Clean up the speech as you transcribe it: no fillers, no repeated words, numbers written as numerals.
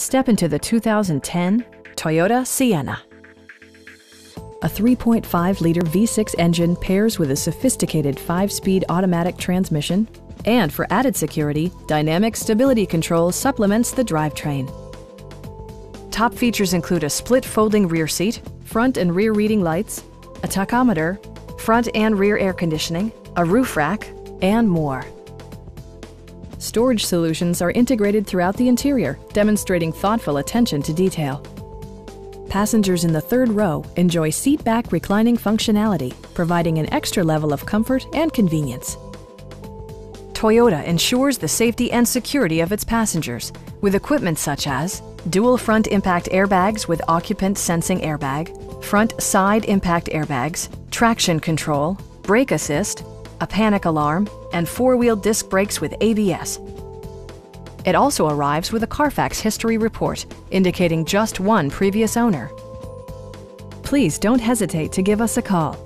Step into the 2010 Toyota Sienna. A 3.5-liter V6 engine pairs with a sophisticated 5-speed automatic transmission, and for added security, dynamic stability control supplements the drivetrain. Top features include a split folding rear seat, front and rear reading lights, a tachometer, front and rear air conditioning, a roof rack, and more. Storage solutions are integrated throughout the interior, demonstrating thoughtful attention to detail. Passengers in the third row enjoy seat-back reclining functionality, providing an extra level of comfort and convenience. Toyota ensures the safety and security of its passengers with equipment such as dual front impact airbags with occupant sensing airbag, front side impact airbags, traction control, brake assist, a panic alarm, and 4-wheel disc brakes with ABS. It also arrives with a Carfax history report, indicating just one previous owner. Please don't hesitate to give us a call.